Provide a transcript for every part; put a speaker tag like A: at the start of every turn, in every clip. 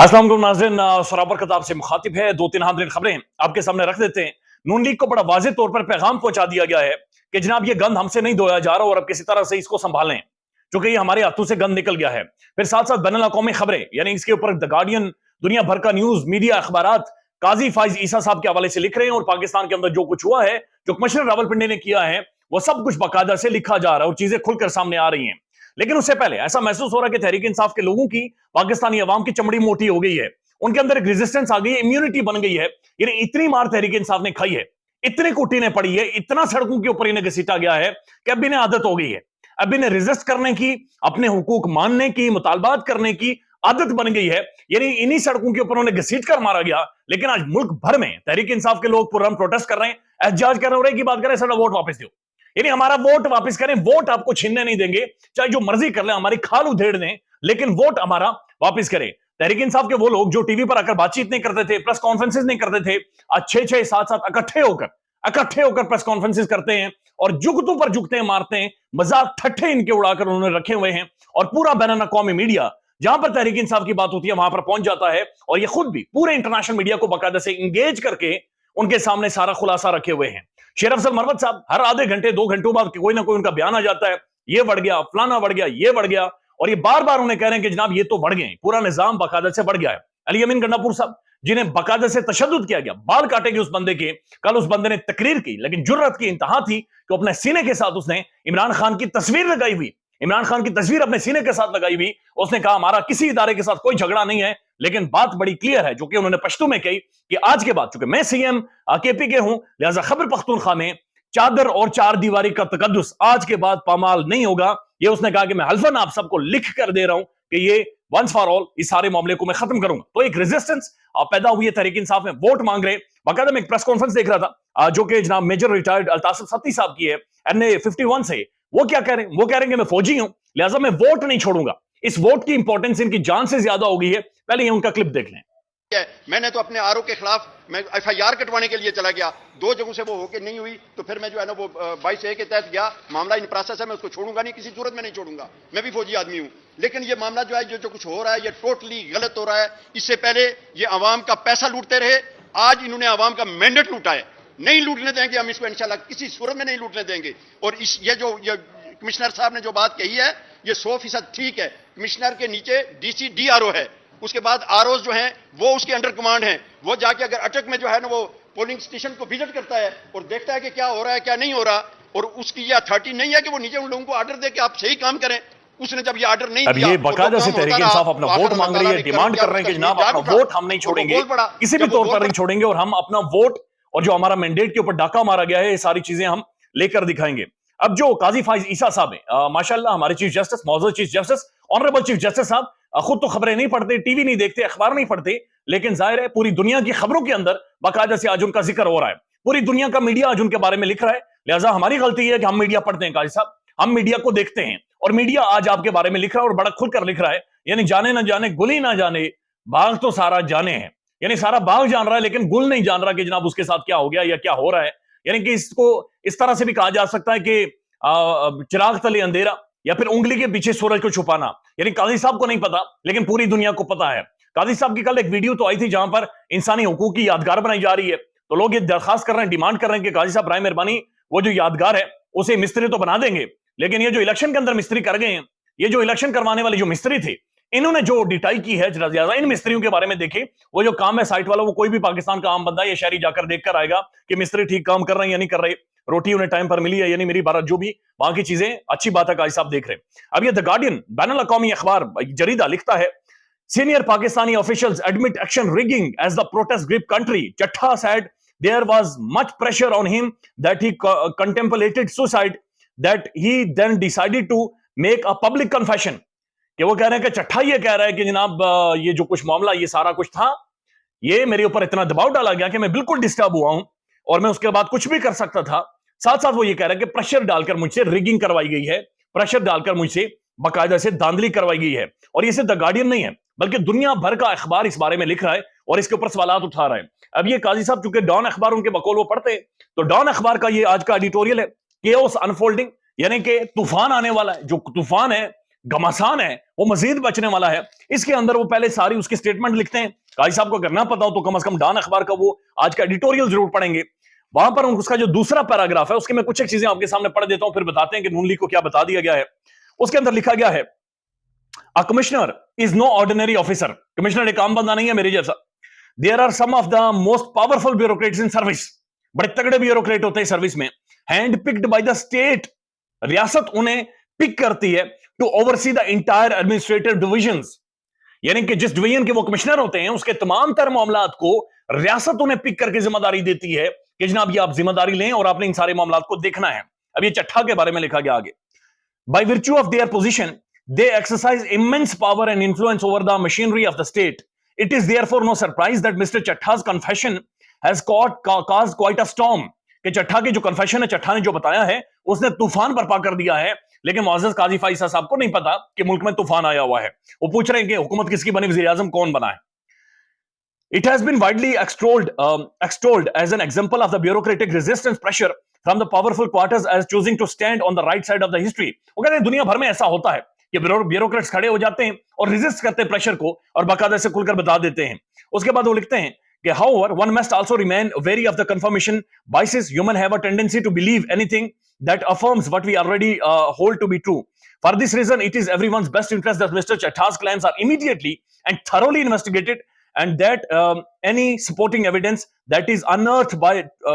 A: अस्सलाम वालेकुम नाज़रीन, सराबर खताब से मुखातिब है। दो तीन हादरीन खबरें आपके सामने रख देते हैं। नून लीग को बड़ा वाज़ेह तौर पर पैगाम पहुंचा दिया गया है कि जनाब ये गंद हमसे नहीं धोया जा रहा और अब किसी तरह से इसको संभालें, क्योंकि ये हमारे हाथों से गंद निकल गया है। फिर साथ साथ बैनुल अक़वामी खबरें, यानी इसके ऊपर द गार्डियन, दुनिया भर का न्यूज मीडिया अखबारात काजी फाइज ईसा साहब के हवाले से लिख रहे हैं और पाकिस्तान के अंदर जो कुछ हुआ है, जो कमिश्नर रावलपिंडी ने किया है, वो सब कुछ बाकायदा से लिखा जा रहा है और चीजें खुलकर सामने आ रही हैं। लेकिन उससे पहले ऐसा महसूस हो रहा है कि तहरीक इंसाफ के लोगों की, पाकिस्तानी अवाम की चमड़ी मोटी हो गई है, उनके अंदर एक रेजिस्टेंस आ गई है, इम्यूनिटी बन गई है। यानी इतनी मार तहरीक इंसाफ ने खाई है, इतनी कुटी ने पड़ी है, इतना सड़कों के ऊपर इन्हें घसीटा गया है कि अब इन्हें आदत हो गई है। अब इन्हें रेजिस्ट करने की, अपने हुकूक मानने की, मुतालबात करने की आदत बन गई है। यानी इन्हीं सड़कों के ऊपर उन्हें घसीट कर मारा गया। लेकिन आज मुल्क भर में तहरीक इंसाफ के लोग पुरअमन प्रोटेस्ट कर रहे हैं, एहतजाज कर रहे हैं, की बात करें सर वोट वापस दो, यानी हमारा वोट वापस करें, वोट आपको छीनने नहीं देंगे, चाहे जो मर्जी कर ले, हमारी खाल उधेड़ दें, लेकिन वोट हमारा वापस करें। तहरीक इंसाफ के वो लोग जो टीवी पर आकर बातचीत नहीं करते थे, प्रेस कॉन्फ्रेंसेस नहीं करते थे, आज 6-6 7-7 इकट्ठे होकर प्रेस कॉन्फ्रेंसेस करते हैं और जुगतों पर जुगते हैं, मारते हैं, मजाक ठट्ठे इनके उड़ाकर उन्होंने रखे हुए हैं। और पूरा बैनुल अक़वामी मीडिया जहां पर तहरीक इंसाफ की बात होती है वहां पर पहुंच जाता है और ये खुद भी पूरे इंटरनेशनल मीडिया को बाकायदा से इंगेज करके उनके सामने सारा खुलासा रखे हुए हैं। शेर अफजल मरवत साहब हर आधे घंटे 2 घंटों बाद कोई ना कोई उनका बयान आ जाता है, ये बढ़ गया, फलाना बढ़ गया, ये बढ़ गया, और ये बार बार उन्हें कह रहे हैं कि जनाब ये तो बढ़ गए, पूरा निजाम बाकायदा से बढ़ गया है। अली अमीन गंडापुर साहब जिन्हें बाकायदा से तशद्दुद किया गया, बाल काटेंगे उस बंदे के, कल उस बंदे ने तकरीर की, लेकिन जुर्रत की इंतहा थी कि अपने सीने के साथ उसने इमरान खान की तस्वीर लगाई हुई, इमरान खान की तस्वीर अपने सीने के साथ लगाई हुई, उसने कहा हमारा किसी इदारे के साथ कोई झगड़ा नहीं है। लेकिन बात बड़ी क्लियर है, जो कि उन्होंने पश्तो में कही कि आज के बाद चूंकि मैं सीएम केपी के हूं, लिहाजा खैबर पख्तूनख्वा में चादर और चार दीवारी का तकद्दुस आज के बाद पामाल नहीं होगा। ये उसने कहा कि मैं हल्फन आप सबको लिख कर दे रहा हूं कि ये वंस फॉर ऑल इस सारे मामले को मैं खत्म करूंगा। तो एक रेजिस्टेंस पैदा हुई है, तहरीक इंसाफ में वोट मांग रहे। बाकायदा मैं एक प्रेस कॉन्फ्रेंस देख रहा था जो कि जनाब मेजर रिटायर्ड अल्तासिफ सत्ती साहब की है, NA 51 से। वो क्या कह रहे हैं? वो कह रहे हैं कि मैं फौजी हूं, लिहाजा मैं वोट नहीं छोड़ूंगा। इस वोट की इंपॉर्टेंस इनकी जान से ज्यादा हो गई है। पहले ये उनका क्लिप देख लें।
B: मैंने तो अपने आरओ के खिलाफ मैं FIR कटवाने के लिए चला गया, 2 जगहों से वो होके नहीं हुई, तो फिर मैं जो है ना वो 22A के तहत गया। मामला इन प्रोसेस है, मैं उसको छोड़ूंगा नहीं, किसी सूरत में नहीं छोड़ूंगा, मैं भी फौजी आदमी हूं। लेकिन ये मामला जो है, जो कुछ हो रहा है, ये टोटली गलत हो रहा है। इससे पहले ये आवाम का पैसा लूटते रहे, आज इन्होंने आवाम का मैंडेट लूटा है। नहीं लूटने देंगे हम इसको, इंशाल्लाह किसी सूरत में नहीं लूटने देंगे। और ये कमिश्नर साहब ने जो बात कही है, ये 100% ठीक है। कमिश्नर के नीचे DC DRO है, उसके बाद ROs जो हैं वो उसके अंडर कमांड हैं। वो जाके अगर अटक में जो है ना वो पोलिंग स्टेशन को विजिट करता है और देखता है कि क्या हो रहा है क्या नहीं हो रहा, और उसकी ये अथॉरिटी नहीं है कि वो नीचे उन लोगों को ऑर्डर दे कि आप सही काम करें। उसने जब ये ऑर्डर नहीं दिया,
A: ये बाकायदा से तहरीक इंसाफ अपना वोट मांग रही है, डिमांड कर रहे हैं कि जनाब अपना वोट हम नहीं छोड़ेंगे, किसी भी तौर पर नहीं छोड़ेंगे, और हम अपना वोट और जो हमारा मैंडेट के ऊपर डाका मारा गया है, ये सारी चीजें हम लेकर दिखाएंगे। अब जो काजी फाइज ईसा साहब है, माशाल्लाह हमारे चीफ जस्टिस, मौजूद chief justice, honourable chief justice साहब खुद तो खबरें नहीं पढ़ते, टीवी नहीं देखते, अखबार नहीं पढ़ते, लेकिन जाहिर है पूरी दुनिया की खबरों के अंदर बाकायदा से आज उनका जिक्र हो रहा है। पूरी दुनिया का मीडिया आज उनके बारे में लिख रहा है। लिहाजा हमारी गलती है कि हम मीडिया पढ़ते हैं काजी साहब, हम मीडिया को देखते हैं, और मीडिया आज आपके बारे में लिख रहा है और बड़ा खुलकर लिख रहा है। यानी जाने ना जाने, गुली ना जाने, बाग तो सारा जाने हैं। यानी सारा बाग जान रहा है, लेकिन गुल नहीं जान रहा कि जनाब उसके साथ क्या हो गया या क्या हो रहा है। यानी कि इसको इस तरह से भी कहा जा सकता है कि चिराग तले अंधेरा, या फिर उंगली के पीछे सूरज को छुपाना। यानी काजी साहब को नहीं पता, लेकिन पूरी दुनिया को पता है। काजी साहब की कल एक वीडियो तो आई थी जहां पर इंसानी हुकूक की यादगार बनाई जा रही है, तो लोग ये दरखास्त कर रहे हैं, डिमांड कर रहे हैं कि काजी साहब बराए मेहरबानी वो जो यादगार है उसे मिस्त्री तो बना देंगे, लेकिन ये जो इलेक्शन के अंदर मिस्त्री कर गए हैं, ये जो इलेक्शन करवाने वाले जो मिस्त्री थे, इन्होंने जो डिटाई की है, जरा ज्यादा इन मिस्त्रियों के बारे में देखें। वो जो काम है साइट वाला, वो कोई भी पाकिस्तान का आम बंदा या शहरी जाकर देखकर आएगा कि मिस्त्री ठीक काम कर रहे हैं या नहीं कर रहे, रोटी उन्हें टाइम पर मिली है या नहीं मेरी बात, जो भी बाकी चीजें अच्छी बात है काजी साहब देख रहे हैं। अब ये द गार्डियन बैनुल अक़वामी अखबार जरीदा लिखता है, senior Pakistani officials admit action rigging as the protest grip country. चट्टा said there was much pressure on him that he contemplated suicide, that he then decided to make a public confession। कि वो कह रहे हैं कि चट्टा ये कह रहा है कि जनाब ये जो कुछ मामला, ये सारा कुछ था, ये मेरे ऊपर इतना दबाव डाला गया कि मैं बिल्कुल डिस्टर्ब हुआ हूं और मैं उसके बाद कुछ भी कर सकता था। साथ साथ वो ये कह रहा है कि प्रेशर डालकर मुझसे रिगिंग करवाई गई है, प्रेशर डालकर मुझसे बाकायदा से धांधली करवाई गई है। और ये सिर्फ द गार्डियन नहीं है, बल्कि दुनिया भर का अखबार इस बारे में लिख रहा है और इसके ऊपर सवालात उठा रहा है। अब ये काजी साहब चूंकि डॉन अखबार उनके बकौल वो पढ़ते, तो डॉन अखबार का ये आज का एडिटोरियल है, केओस अनफोल्डिंग, यानी कि तूफान आने वाला है। जो तूफान है घमासान है वो मजीद बचने वाला है। इसके अंदर वो पहले सारी उसकी स्टेटमेंट लिखते हैं। काजी साहब को अगर ना पता हो तो कम से कम डॉन अखबार का वो आज का एडिटोरियल जरूर पढ़ेंगे। वहां पर उसका जो दूसरा पैराग्राफ है उसके मैं कुछ एक चीजें आपके सामने पढ़ देता हूं, फिर बताते हैं कि नून लीग को क्या बता दिया गया है। उसके अंदर लिखा गया है, a commissioner is no ordinary officer. Commissioner एक आम बंदा नहीं है मेरे जैसा। There are some of the most powerful bureaucrats in service. बड़े तगड़े ब्यूरोक्रेट होते हैं सर्विस में। Hand picked by the state. रियासत उन्हें पिक करती है to oversee the entire administrative divisions. यानी कि जिस डिवीजन के वो कमिश्नर होते हैं उसके तमाम तर मामलात को रियासत उन्हें पिक करके जिम्मेदारी देती है कि जनाब ये आप जिम्मेदारी लें और आपने इन सारे मामलात को देखना है। अब ये चट्ठा के बारे में लिखा गया आगे। By virtue of their position, they exercise immense power and influence over the machinery of the state. It is therefore no surprise that Mr. Chatta's confession has caused quite a storm. कि चट्ठा की जो confession है, चट्ठा ने जो बताया है उसने तूफान बर्पा कर दिया है। लेकिन मुअज़्ज़ज़ काजी फाइसा साहब को नहीं पता कि मुल्क में तूफान आया हुआ है। वो पूछ रहे हैं कि हुकूमत किसकी बनी, वज़ीर आज़म कौन बना है। It has been widely extolled as an example of the bureaucratic resistance pressure from the powerful quarters as choosing to stand on the right side of the history. वो कहते हैं दुनिया भर में ऐसा होता है कि ब्यूरोक्रेट्स खड़े हो जाते हैं और रेजिस्ट करते हैं प्रेशर को और बाकायदा से खुलकर बता देते हैं। उसके बाद वो लिखते हैं कि however one must also remain wary of the confirmation biases. Human have a tendency to believe anything that affirms what we already hold to be true. For this reason, it is everyone's best interest that Mr. Chatta's claims are immediately and thoroughly investigated, and that any supporting evidence that is unearthed by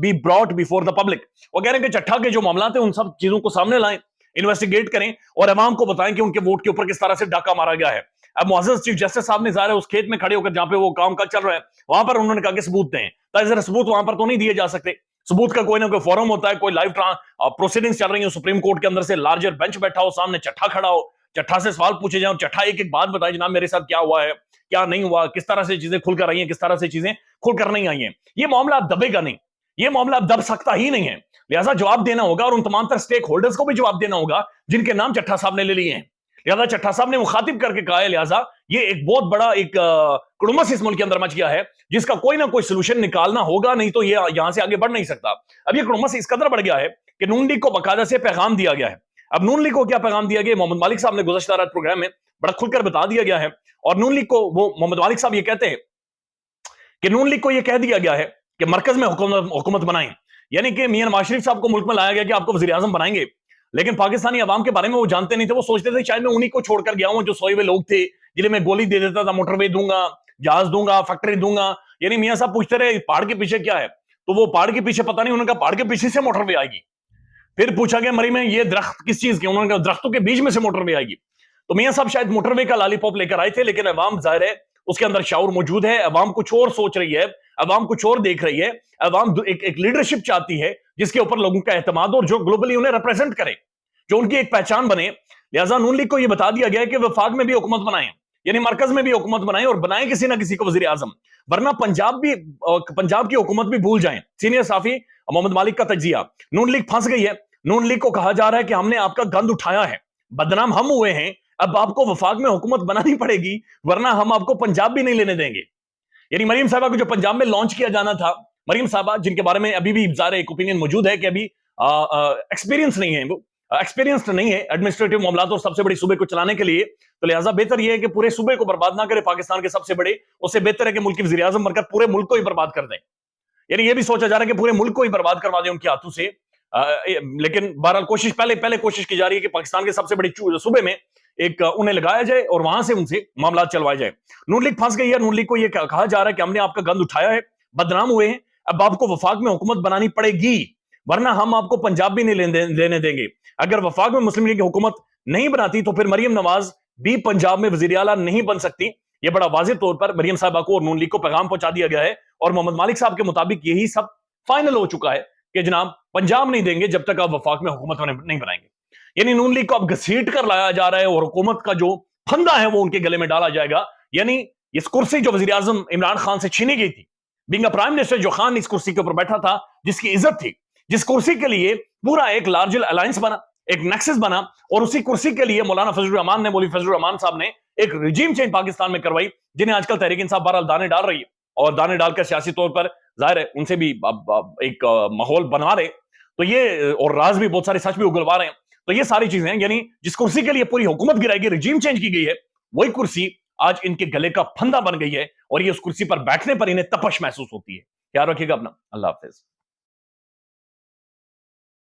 A: be brought before the public. वो कह रहे हैं कि चट्ठा के जो मामला थे उन सब चीजों को सामने लाएं, इन्वेस्टिगेट करें और अवाम को बताएं कि उनके वोट के ऊपर किस तरह से डाका मारा गया है। अब मुअज़्ज़ज़ चीफ जस्टिस साहब ने ज़ाहिर है उस खेत में खड़े होकर जहां पे वो काम काज चल रहा है वहां पर उन्होंने कहा कि सबूत दें। तो सबूत वहां पर तो नहीं दिए जा सकते। सबूत का कोई ना कोई फोरम होता है, कोई लाइव प्रोसीडिंग्स चल रही है सुप्रीम कोर्ट के अंदर से, लार्जर बेंच बैठा हो, सामने चट्ठा खड़ा हो, चट्ठा से सवाल पूछे जाए और चट्ठा एक एक बात बताए, जनाब मेरे साथ क्या हुआ है, क्या नहीं हुआ, किस तरह से चीजें खुलकर आई हैं, किस तरह से चीजें खुलकर नहीं आई हैं। ये मामला अब दबेगा नहीं, ये मामला अब दब सकता ही नहीं है। लिहाजा जवाब देना होगा और उन तमाम तर स्टेक होल्डर्स को भी जवाब देना होगा जिनके नाम चट्ठा साहब ने ले लिए हैं। लिहाजा चट्ठा साहब ने मुखातिब करके कहा है, लिहाजा ये एक बहुत बड़ा एक कुड़ुमस इस मुल्क के अंदर मच गया है जिसका कोई ना कोई सोल्यूशन निकालना होगा, नहीं तो ये यहां से आगे बढ़ नहीं सकता। अब ये कुड़ुमस इस कदर बढ़ गया है कि नून लीग को बाकायदा से पैगाम दिया गया है। अब नून लीग को क्या पैगाम दिया गया, मोहम्मद मालिक साहब ने गुज़श्ता रात प्रोग्राम में बड़ा खुलकर बता दिया गया है। और नून लीग को वो मोहम्मद मालिक साहब ये कहते हैं कि नून लीग को ये कह दिया गया है कि मरकज में हुकूमत बनाएं, यानी कि मियां नवाज शरीफ साहब को मुल्क में लाया गया कि आपको वज़ीर आज़म बनाएंगे। लेकिन पाकिस्तानी अवाम के बारे में वो जानते नहीं थे। वो सोचते थे शायद मैं उन्हीं को छोड़कर गया हूं जो सोए हुए लोग थे, जिन्हें मैं गोली दे देता था, मोटरवे दूंगा, जहाज दूंगा, फैक्ट्री दूंगा। यानी मियां साहब पूछते रहे पहाड़ के पीछे क्या है, तो वो पहाड़ के पीछे पता नहीं, उन्होंने कहा पहाड़ के पीछे से मोटरवे आएगी। फिर पूछा गया मरी में ये दरख्त किस चीज के, उन्होंने कहा दरख्तों के बीच में से मोटरवे आएगी। तो मियां साहब शायद मोटरवे का लॉलीपॉप लेकर आए थे, लेकिन अवाम जाहिर है उसके अंदर शाऊर मौजूद है। अवाम कुछ और सोच रही है, अवाम कुछ और देख रही है। अवाम एक लीडरशिप चाहती है जिसके ऊपर लोगों का एतमाद और जो ग्लोबली उन्हें रिप्रेजेंट करे, जो उनकी एक पहचान बने। लिहाजा नून लीग को यह बता दिया गया है कि वफाक में भी हुकूमत बनाएं, यानी मरकज में भी हुकूमत बनाएं और बनाएं किसी ना किसी को वजीर आजम, वरना पंजाब की हुकूमत भी भूल जाएं। सीनियर साफी मोहम्मद मालिक का तजिया, नून लीग फंस गई है। नून लीग को कहा जा रहा है कि हमने आपका गंद उठाया है, बदनाम हम हुए हैं, अब आपको वफाक में हुकूमत बनानी पड़ेगी वरना हम आपको पंजाब भी नहीं लेने देंगे। यानी मरीम साहबा को जो पंजाब में लॉन्च किया जाना था, मरीम साहबा जिनके बारे में अभी भी ज़ाहिर एक ओपिनियन मौजूद है कि अभी एक्सपीरियंस नहीं है, वो एक्सपीरियंस नहीं है एडमिनिस्ट्रेटिव मामलात और सबसे बड़ी सूबे को चलाने के लिए। तो लिहाजा बेहतर यह है कि पूरे सूबे को बर्बाद ना करे पाकिस्तान के सबसे बड़े, उससे बेहतर है कि मुल्क की वज़ीर आज़म बनकर पूरे मुल्क को ही बर्बाद कर दें। यानी यह भी सोचा जा रहा है कि पूरे मुल्क को ही बर्बाद करवा दें उनके हाथों से। लेकिन बहरहाल कोशिश पहले कोशिश की जा रही है कि पाकिस्तान के सबसे बड़ी सूबे में एक उन्हें लगाया जाए और वहां से उनसे मामला चलवाए जाए। नून लीग फंस गई है। नून लीग को यह कहा जा रहा है कि हमने आपका गंद उठाया है, बदनाम हुए हैं, अब आपको वफाक में हुकूमत बनानी पड़ेगी वरना हम आपको पंजाब भी नहीं लेने देंगे। अगर वफाक में मुस्लिम लीग की हुकूमत नहीं बनाती तो फिर मरियम नवाज भी पंजाब में वजीर आला नहीं बन सकती। यह बड़ा वाज़ेह तौर पर मरियम साहबा को और नून लीग को पैगाम पहुंचा दिया गया है और मोहम्मद मालिक साहब के मुताबिक यही सब फाइनल हो चुका है कि जनाब पंजाब नहीं देंगे जब तक आप वफाक में हुकूमत नहीं बनाएंगे। यानी नून लीग को अब घसीट कर लाया जा रहा है और हुकूमत का जो फंदा है वो उनके गले में डाला जाएगा। यानी इस कुर्सी जो वजीर आजम इमरान खान से छीनी गई थी, बीइंग अ प्राइम मिनिस्टर, जो खान इस कुर्सी के ऊपर बैठा था, जिसकी इज्जत थी, जिस कुर्सी के लिए पूरा एक लार्जर अलायंस बना, एक नेक्सस बना, और उसी कुर्सी के लिए मौलाना फजलुर रहमान ने, मौलवी फजलुर रहमान साहब ने एक रिजीम चेंज पाकिस्तान में करवाई, जिन्हें आजकल तहरीक इंसाफ बहरहाल दाने डाल रही है और दाने डालकर सियासी तौर पर जाहिर है उनसे भी एक माहौल बना रहे। तो ये और राज भी बहुत सारे सच भी उगलवा रहे हैं। तो ये सारी चीजें, यानी जिस कुर्सी के लिए पूरी हुकूमत गिराएगी, रिजीम चेंज की गई है, वही कुर्सी आज इनके गले का फंदा बन गई है और ये उस कुर्सी पर बैठने पर इन्हें तपश महसूस होती है। ख्याल रखिएगा अपना। अल्लाह हाफिज।